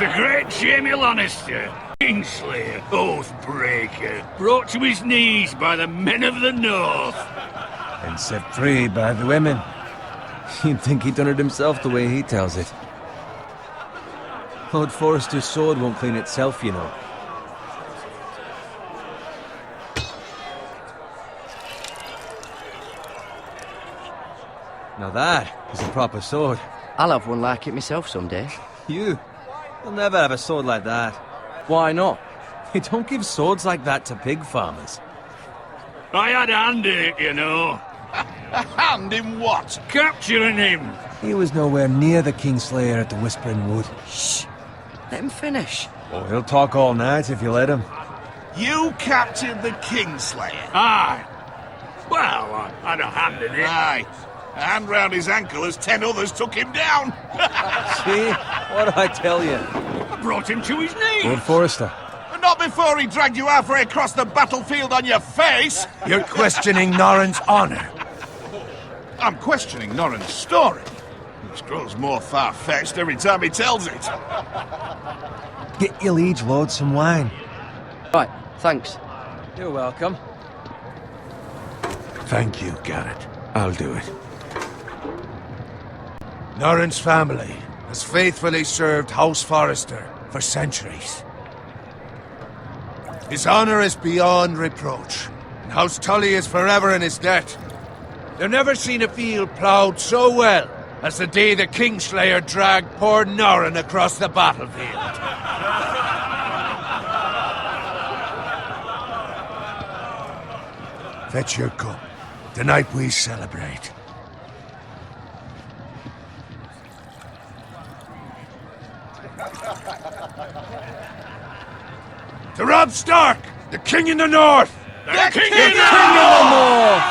The great Jamie Lannister, Kingslayer, Oathbreaker, brought to his knees by the men of the North. And set free by the women. You'd think he'd done it himself the way he tells it. Lord Forrester's sword won't clean itself, you know. Now that is a proper sword. I'll have one like it myself someday. You? You'll never have a sword like that. Why not? You don't give swords like that to pig farmers. I had a hand in it, you know. A hand in what? Capturing him. He was nowhere near the Kingslayer at the Whispering Wood. Shh. Let him finish. Oh, he'll talk all night if you let him. You captured the Kingslayer? Aye. Well, I had a hand in it. Aye. A hand round his ankle as 10 others took him down. See? What'd I tell you? I brought him to his knees. Lord Forrester. But not before he dragged you halfway across the battlefield on your face. You're questioning Norrin's honor. I'm questioning Norrin's story, which grows more far-fetched every time he tells it. Get your liege lord some wine. Right, thanks. You're welcome. Thank you, Garrett. I'll do it. Norrin's family has faithfully served House Forrester for centuries. His honor is beyond reproach, and House Tully is forever in his debt. They've never seen a field ploughed so well as the day the Kingslayer dragged poor Norrin across the battlefield. Fetch your cup. Tonight we celebrate. To Robb Stark, the King in the North! The King King of the North!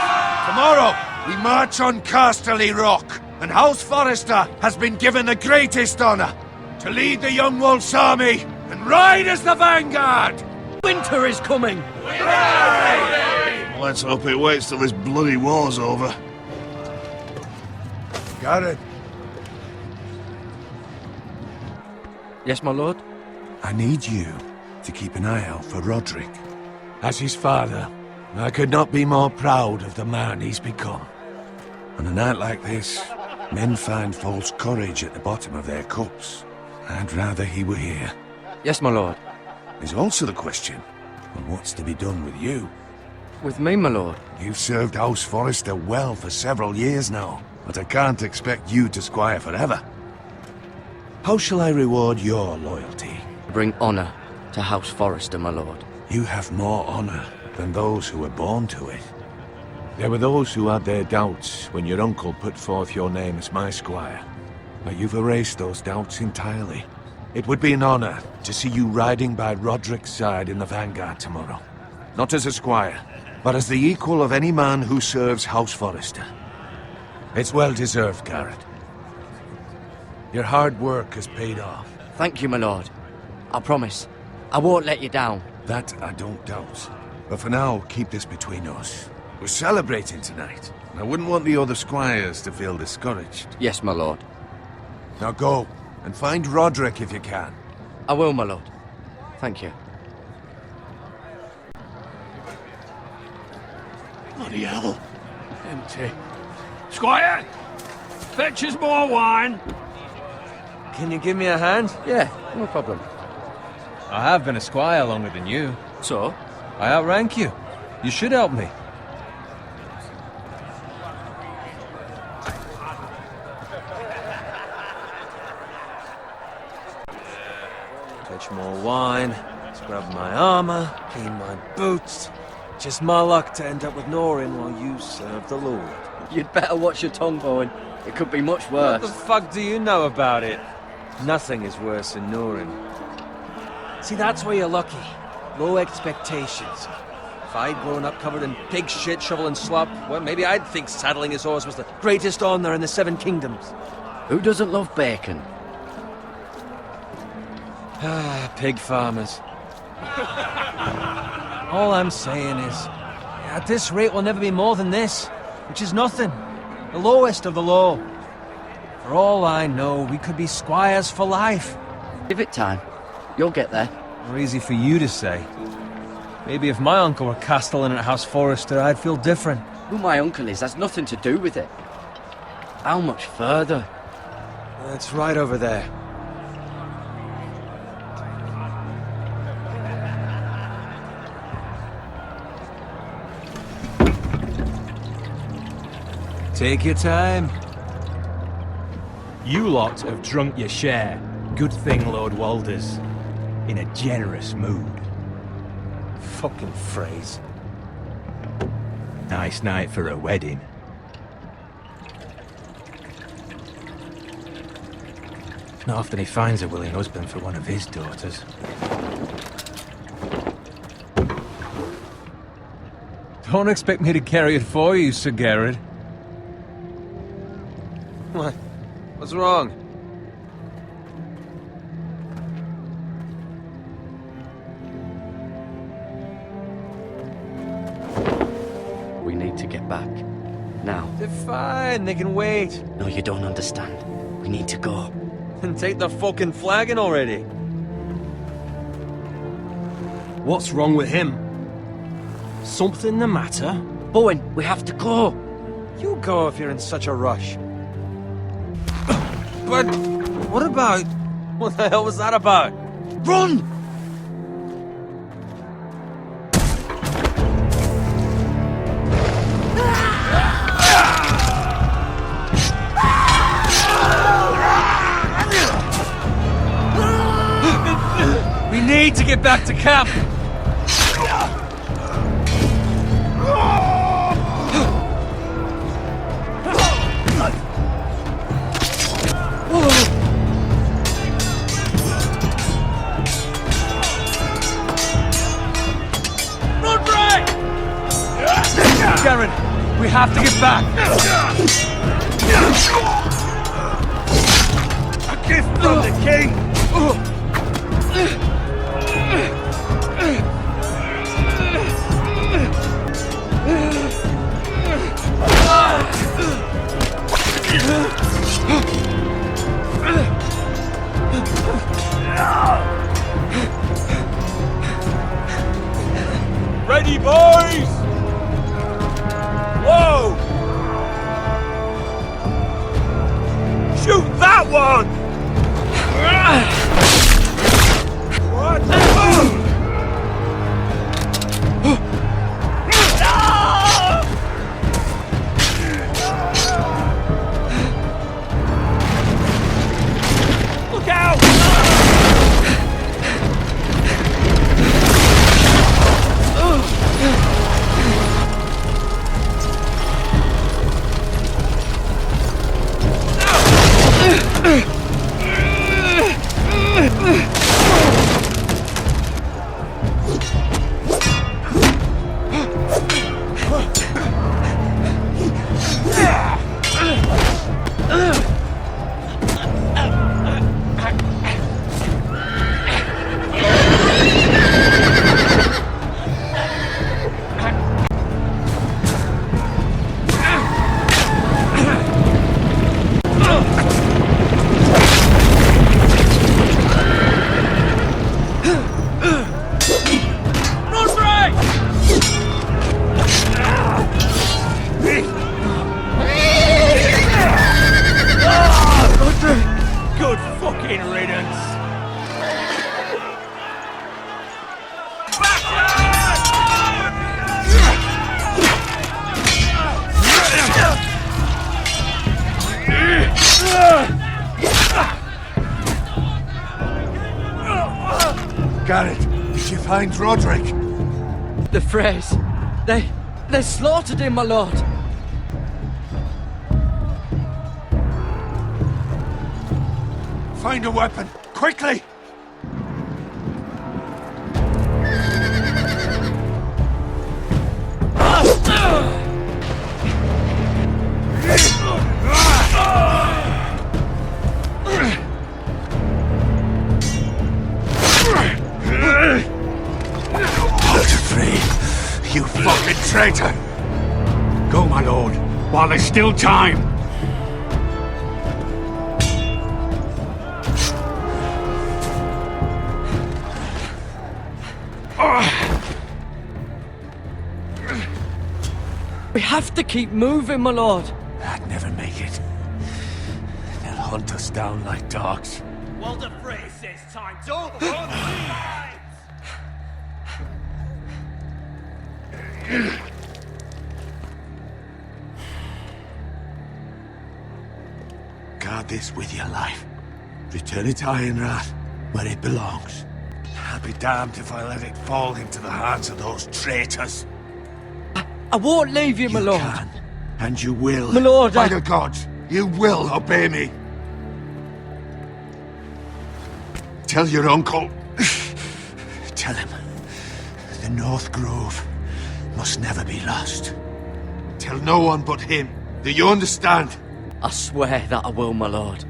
Tomorrow, we march on Casterly Rock, and House Forrester has been given the greatest honor to lead the Young Wolf's army and ride as the vanguard! Winter is coming! Let's hope it waits till this bloody war's over. Garrett, Yes, my lord? I need you to keep an eye out for Roderick. As his father, I could not be more proud of the man he's become. On a night like this, men find false courage at the bottom of their cups. I'd rather he were here. Yes, my lord. There's also the question of what's to be done with you. With me, my lord. You've served House Forrester well for several years now, but I can't expect you to squire forever. How shall I reward your loyalty? Bring honor to House Forrester, my lord. You have more honor than those who were born to it. There were those who had their doubts when your uncle put forth your name as my squire. But you've erased those doubts entirely. It would be an honor to see you riding by Roderick's side in the vanguard tomorrow. Not as a squire, but as the equal of any man who serves House Forrester. It's well deserved, Garrett. Your hard work has paid off. Thank you, my lord. I promise. I won't let you down. That I don't doubt. But for now, keep this between us. We're celebrating tonight. I wouldn't want the other squires to feel discouraged. Yes, my lord. Now go, and find Roderick if you can. I will, my lord. Thank you. Bloody hell. Empty. Squire! Fetch us more wine. Can you give me a hand? Yeah, no problem. I have been a squire longer than you. So? I outrank you. You should help me. Touch more wine, scrub my armor, clean my boots. Just my luck to end up with Norrin while you serve the Lord. You'd better watch your tongue, Bowen. It could be much worse. What the fuck do you know about it? Nothing is worse than Norrin. See, that's where you're lucky. Low expectations. If I'd grown up covered in pig shit, shovel and slop, well, maybe I'd think saddling his horse was the greatest honour in the Seven Kingdoms. Who doesn't love bacon? Ah, pig farmers. All I'm saying is, at this rate we'll never be more than this, which is nothing. The lowest of the low. For all I know, we could be squires for life. Give it time. You'll get there. More easy for you to say. Maybe if my uncle were castellan at House Forrester, I'd feel different. Who my uncle is has nothing to do with it. How much further? It's right over there. Take your time. You lot have drunk your share. Good thing Lord Walder's in a generous mood. Fucking phrase. Nice night for a wedding. Not often he finds a willing husband for one of his daughters. Don't expect me to carry it for you, Sir Garrett. What? What's wrong? We need to get back. Now. They're fine, they can wait. No, you don't understand. We need to go. And take the fucking flagon already. What's wrong with him? Something the matter? Bowen, we have to go. You go if you're in such a rush. But what about... What the hell was that about? Run! We need to get back to camp! Garrett, we have to get back! A gift from the king! Ready, boys! Whoa! Shoot that one! What? Look out! Good fucking riddance! Garrett, did you find Roderick? The Freys. They slaughtered him, my lord. Find a weapon, quickly! You fucking traitor! Go, my lord, while there's still time. We have to keep moving, my lord. I'd never make it. They'll hunt us down like dogs. Well, the phrase says time to run. Guard this with your life. Return it to Ironrath, where it belongs. I'll be damned if I let it fall into the hands of those traitors. I won't leave you, my You lord. can, and you will. My lord, By I... the gods, you will obey me. Tell your uncle. Tell him. The North Grove must never be lost. Tell no one but him. Do you understand? I swear that I will, my lord.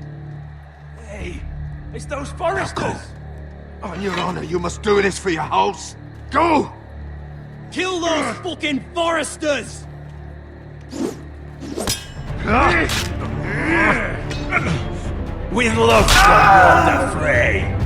Hey, it's those foresters. On your honor, you must do this for your house. Go! Kill those fucking foresters! With love, the fray.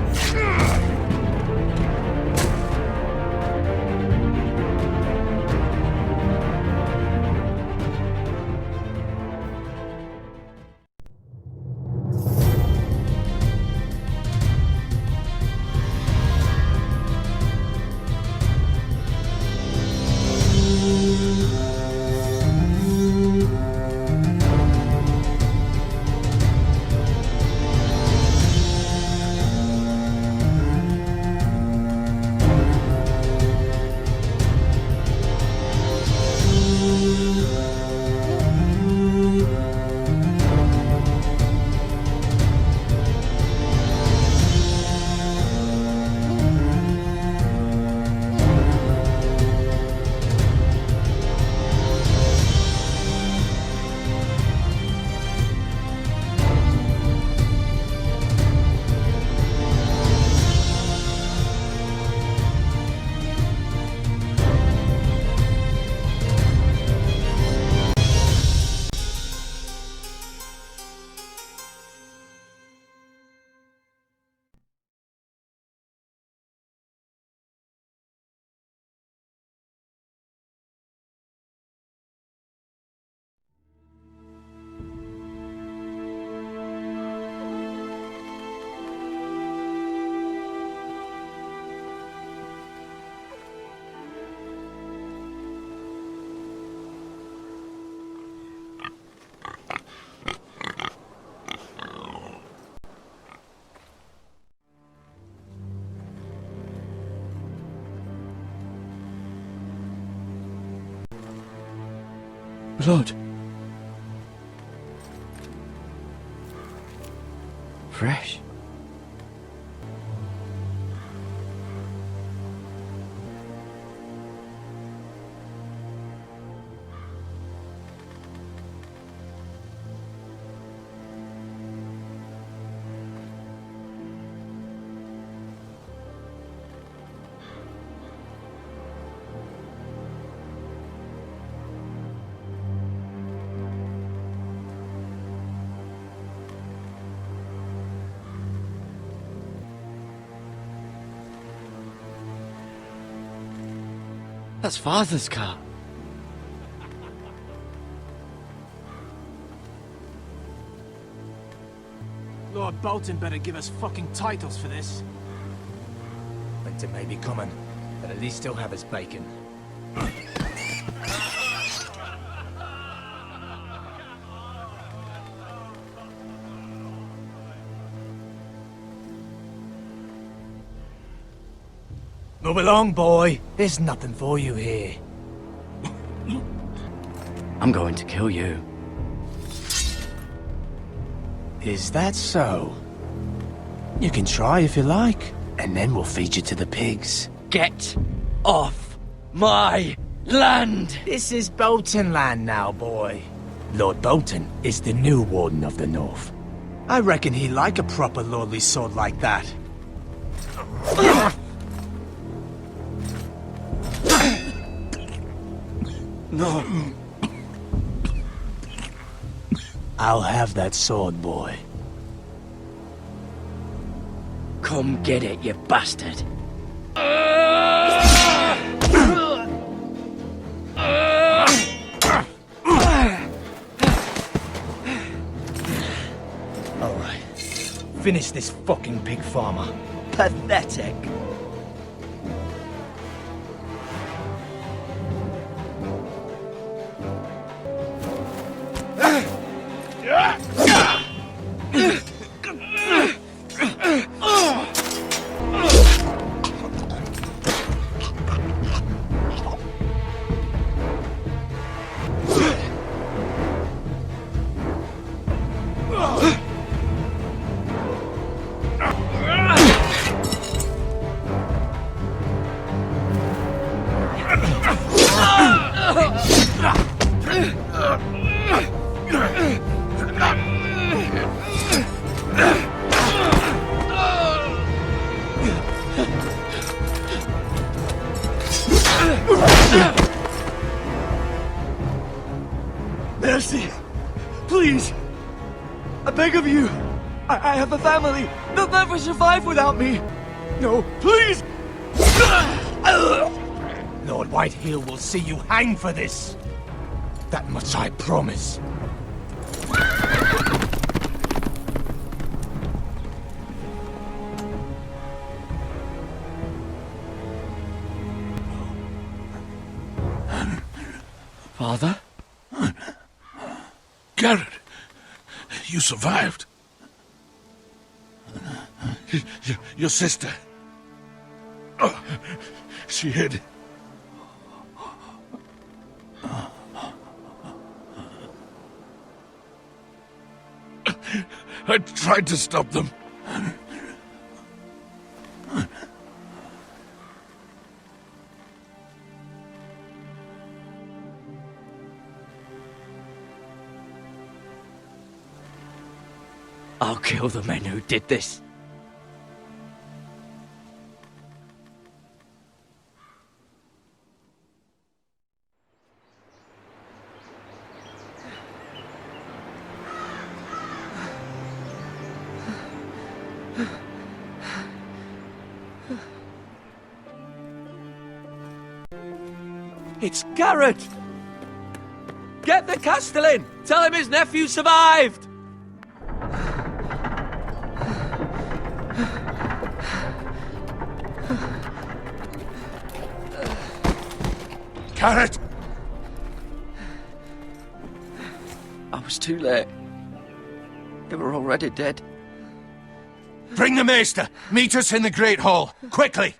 Blood. Fresh. That's Father's car. Lord Bolton better give us fucking titles for this. Winter may be coming, but at least he'll have his bacon. Move along, boy. There's nothing for you here. I'm going to kill you. Is that so? You can try if you like, and then we'll feed you to the pigs. Get off my land! This is Bolton land now, boy. Lord Bolton is the new Warden of the North. I reckon he'd like a proper lordly sword like that. No. I'll have that sword, boy. Come get it, you bastard. Alright. Finish this fucking pig farmer. Pathetic. Mercy! Please! I beg of you! I have a family! They'll never survive without me! No, please! Lord Whitehill will see you hang for this. That much I promise. Father? Garrett, you survived. Your sister. Oh, she hid. I tried to stop them. I'll kill the men who did this. It's Garrett! Get the Castellan! Tell him his nephew survived! Garrett! I was too late. They were already dead. Bring the Maester! Meet us in the Great Hall! Quickly!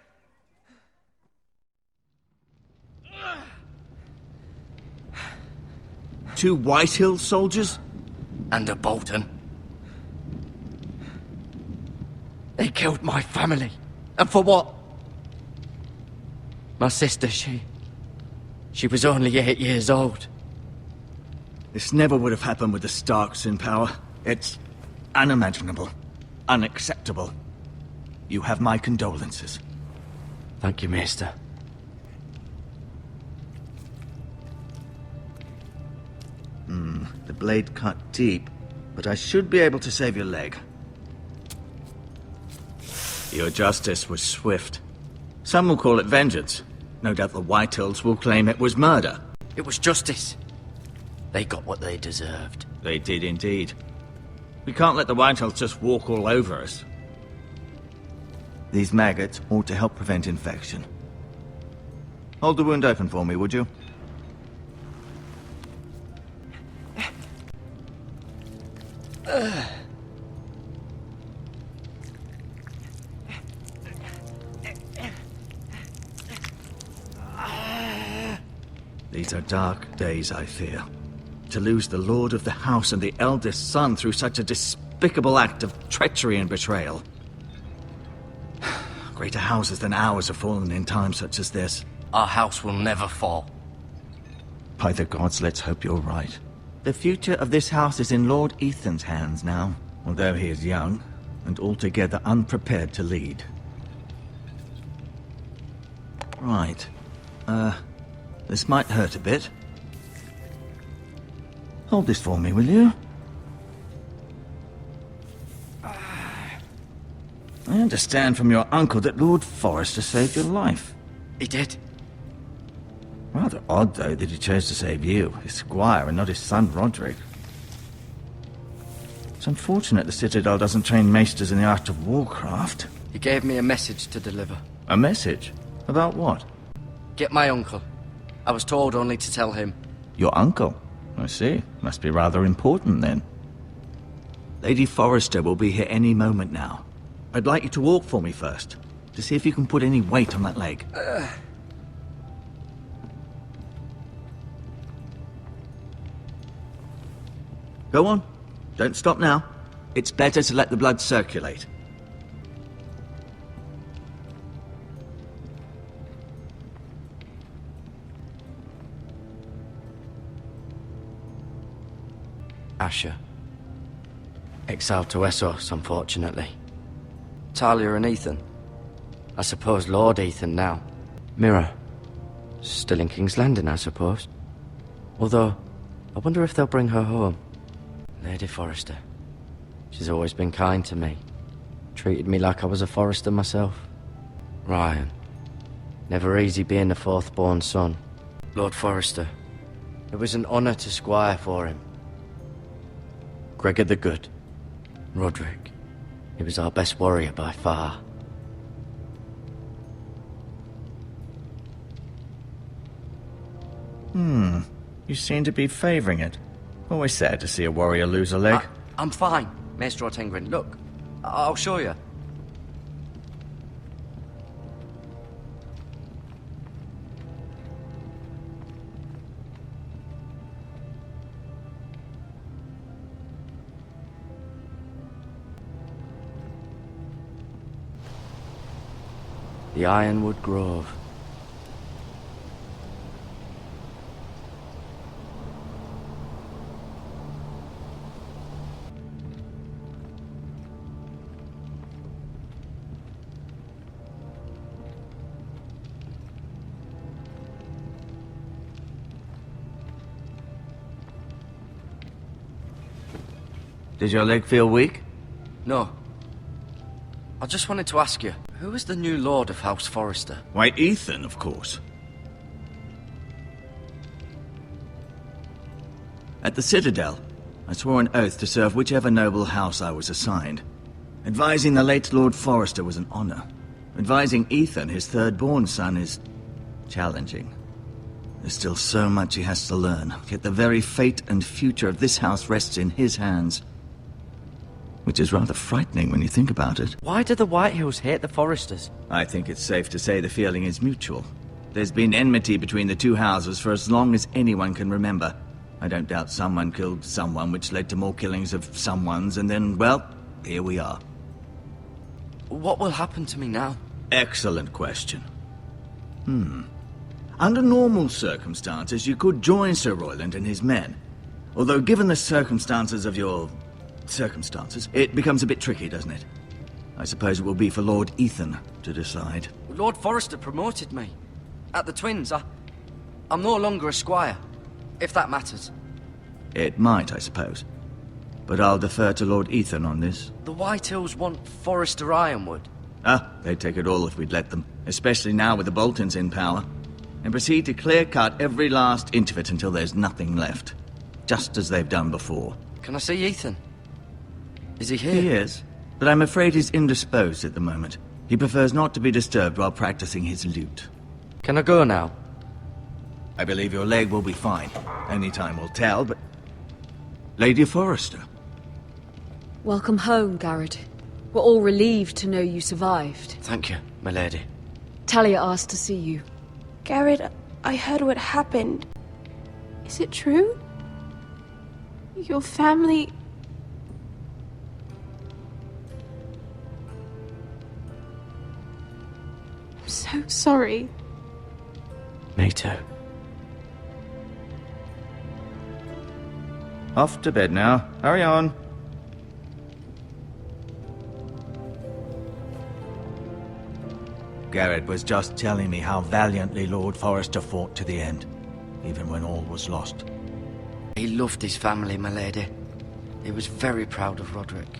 Two Whitehill soldiers? And a Bolton. They killed my family. And for what? My sister, she was only 8 years old. This never would have happened with the Starks in power. It's unimaginable. Unacceptable. You have my condolences. Thank you, Maester. The blade cut deep, but I should be able to save your leg. Your justice was swift. Some will call it vengeance. No doubt the Whitehills will claim it was murder. It was justice. They got what they deserved. They did indeed. We can't let the Whitehills just walk all over us. These maggots ought to help prevent infection. Hold the wound open for me, would you? These are dark days, I fear. To lose the lord of the house and the eldest son through such a despicable act of treachery and betrayal. Greater houses than ours have fallen in times such as this. Our house will never fall. By the gods, let's hope you're right. The future of this house is in Lord Ethan's hands now, although he is young and altogether unprepared to lead. Right. This might hurt a bit. Hold this for me, will you? I understand from your uncle that Lord Forrester saved your life. He did. Rather odd, though, that he chose to save you, his squire, and not his son, Roderick. It's unfortunate the Citadel doesn't train maesters in the art of warcraft. He gave me a message to deliver. A message? About what? Get my uncle. I was told only to tell him. Your uncle? I see. Must be rather important, then. Lady Forrester will be here any moment now. I'd like you to walk for me first, to see if you can put any weight on that leg. Go on. Don't stop now. It's better to let the blood circulate. Asher. Exiled to Essos, unfortunately. Talia and Ethan. I suppose Lord Ethan now. Mira. Still in King's Landing, I suppose. Although, I wonder if they'll bring her home. Lady Forrester. She's always been kind to me. Treated me like I was a Forrester myself. Ryan. Never easy being the fourth-born son. Lord Forrester. It was an honour to squire for him. Gregor the Good. Roderick. He was our best warrior by far. You seem to be favouring it. Always sad to see a warrior lose a leg. I'm fine, Maestro Tengrin. Look, I'll show you. The Ironwood Grove. Does your leg feel weak? No. I just wanted to ask you, who is the new Lord of House Forrester? Why, Ethan, of course. At the Citadel, I swore an oath to serve whichever noble house I was assigned. Advising the late Lord Forrester was an honor. Advising Ethan, his third-born son, is challenging. There's still so much he has to learn, yet the very fate and future of this house rests in his hands. Which is rather frightening when you think about it. Why do the Whitehills hate the Forresters? I think it's safe to say the feeling is mutual. There's been enmity between the two houses for as long as anyone can remember. I don't doubt someone killed someone, which led to more killings of someones, and then, well, here we are. What will happen to me now? Excellent question. Under normal circumstances, you could join Sir Royland and his men. Although, given the circumstances of your... circumstances, it becomes a bit tricky, doesn't it? I suppose it will be for Lord Ethan to decide. Lord Forrester promoted me. At the Twins, I'm no longer a squire, if that matters. It might, I suppose. But I'll defer to Lord Ethan on this. The Whitehills want Forrester Ironwood. They'd take it all if we'd let them. Especially now with the Boltons in power. And proceed to clear-cut every last inch of it until there's nothing left. Just as they've done before. Can I see Ethan? Is he here? He is, but I'm afraid he's indisposed at the moment. He prefers not to be disturbed while practicing his lute. Can I go now? I believe your leg will be fine. Only time will tell, but... Lady Forrester. Welcome home, Garrett. We're all relieved to know you survived. Thank you, my lady. Talia asked to see you. Garrett, I heard what happened. Is it true? Your family... I'm so sorry. Me too. Off to bed now. Hurry on. Garrett was just telling me how valiantly Lord Forrester fought to the end, even when all was lost. He loved his family, my lady. He was very proud of Roderick.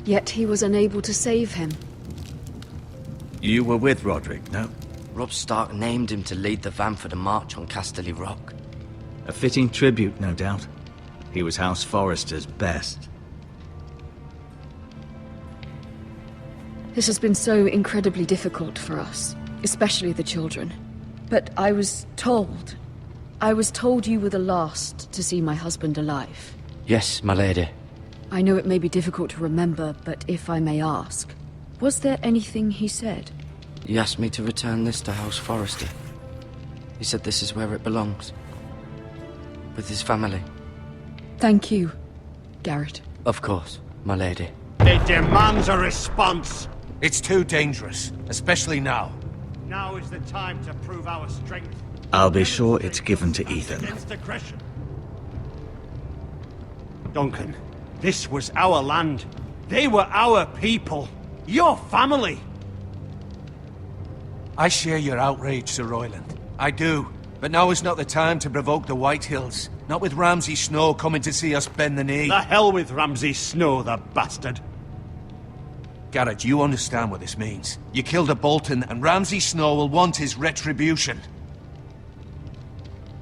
Yet he was unable to save him. You were with Roderick, no? Robb Stark named him to lead the van for the march on Casterly Rock. A fitting tribute, no doubt. He was House Forrester's best. This has been so incredibly difficult for us, especially the children. But I was told you were the last to see my husband alive. Yes, my lady. I know it may be difficult to remember, but if I may ask, was there anything he said? He asked me to return this to House Forrester. He said this is where it belongs. With his family. Thank you, Garrett. Of course, my lady. It demands a response. It's too dangerous, especially now. Now is the time to prove our strength. I'll be sure it's given to Ethan. Against aggression. Duncan, this was our land. They were our people. Your family. I share your outrage, Sir Royland. I do. But now is not the time to provoke the White Hills. Not with Ramsay Snow coming to see us bend the knee. The hell with Ramsay Snow, the bastard. Garrett, you understand what this means. You killed a Bolton, and Ramsay Snow will want his retribution.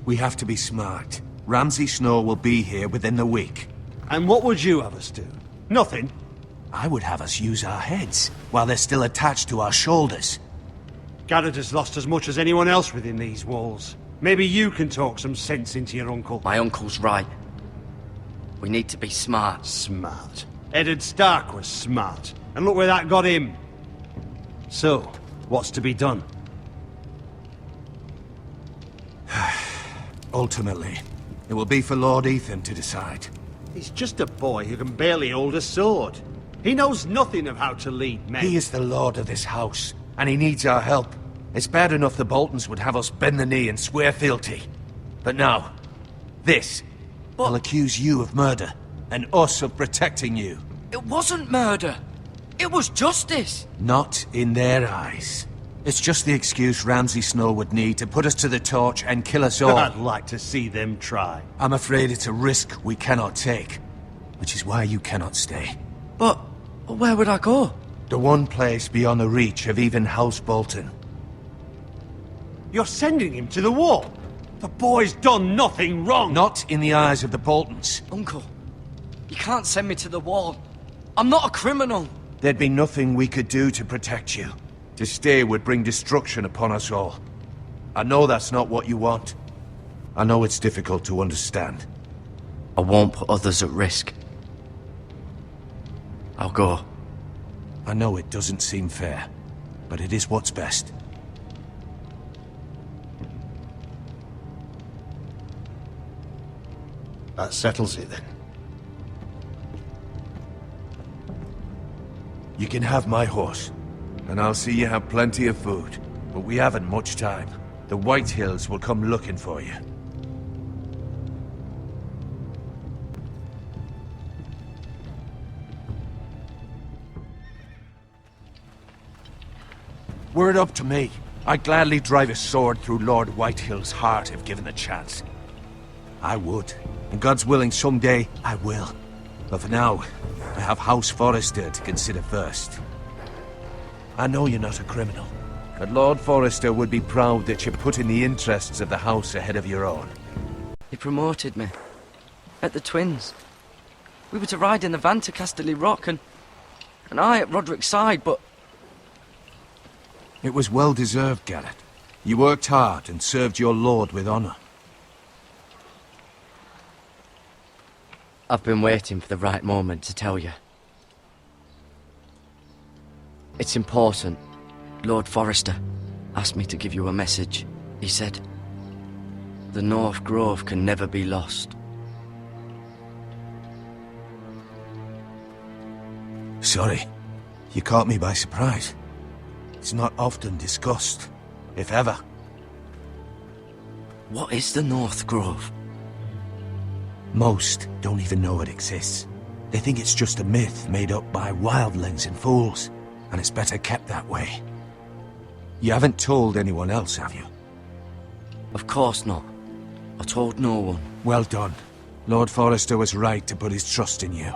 We have to be smart. Ramsay Snow will be here within the week. And what would you have us do? Nothing. I would have us use our heads, while they're still attached to our shoulders. Garrett has lost as much as anyone else within these walls. Maybe you can talk some sense into your uncle. My uncle's right. We need to be smart. Smart. Eddard Stark was smart. And look where that got him. So, what's to be done? Ultimately, it will be for Lord Ethan to decide. He's just a boy who can barely hold a sword. He knows nothing of how to lead men. He is the lord of this house, and he needs our help. It's bad enough the Boltons would have us bend the knee and swear fealty. But now, this. I'll accuse you of murder, and us of protecting you. It wasn't murder. It was justice. Not in their eyes. It's just the excuse Ramsay Snow would need to put us to the torch and kill us all. I'd like to see them try. I'm afraid it's a risk we cannot take, which is why you cannot stay. But where would I go? The one place beyond the reach of even House Bolton. You're sending him to the wall? The boy's done nothing wrong. Not in the eyes of the Boltons. Uncle, you can't send me to the wall. I'm not a criminal. There'd be nothing we could do to protect you. To stay would bring destruction upon us all. I know that's not what you want. I know it's difficult to understand. I won't put others at risk. I'll go. I know it doesn't seem fair, but it is what's best. That settles it then. You can have my horse, and I'll see you have plenty of food. But we haven't much time. The White Hills will come looking for you. Were it up to me, I'd gladly drive a sword through Lord Whitehill's heart if given the chance. I would. And God's willing, someday I will. But for now, I have House Forrester to consider first. I know you're not a criminal, but Lord Forrester would be proud that you're putting the interests of the house ahead of your own. He promoted me. At the Twins. We were to ride in the van to Casterly Rock and I at Roderick's side, but... It was well deserved, Garrett. You worked hard and served your lord with honor. I've been waiting for the right moment to tell you. It's important. Lord Forrester asked me to give you a message. He said, the North Grove can never be lost. Sorry. You caught me by surprise. It's not often discussed, if ever. What is the North Grove? Most don't even know it exists. They think it's just a myth made up by wildlings and fools, and it's better kept that way. You haven't told anyone else, have you? Of course not. I told no one. Well done. Lord Forrester was right to put his trust in you.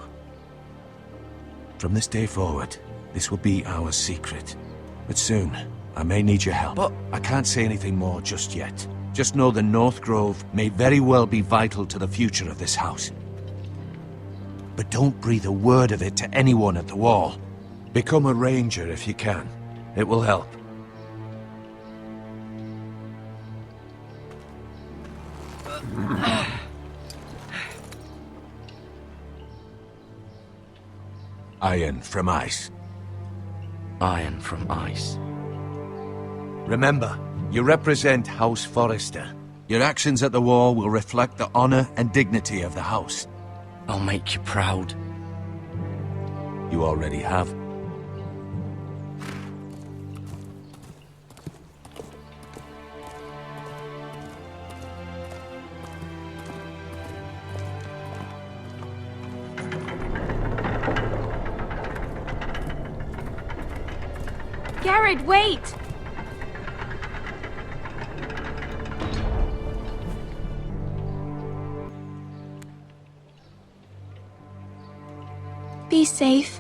From this day forward, this will be our secret. But soon, I may need your help. But I can't say anything more just yet. Just know the North Grove may very well be vital to the future of this house. But don't breathe a word of it to anyone at the Wall. Become a ranger if you can. It will help. Iron from ice. Iron from ice. Remember, you represent House Forrester. Your actions at the Wall will reflect the honor and dignity of the house. I'll make you proud. You already have. Garrett, wait! Be safe.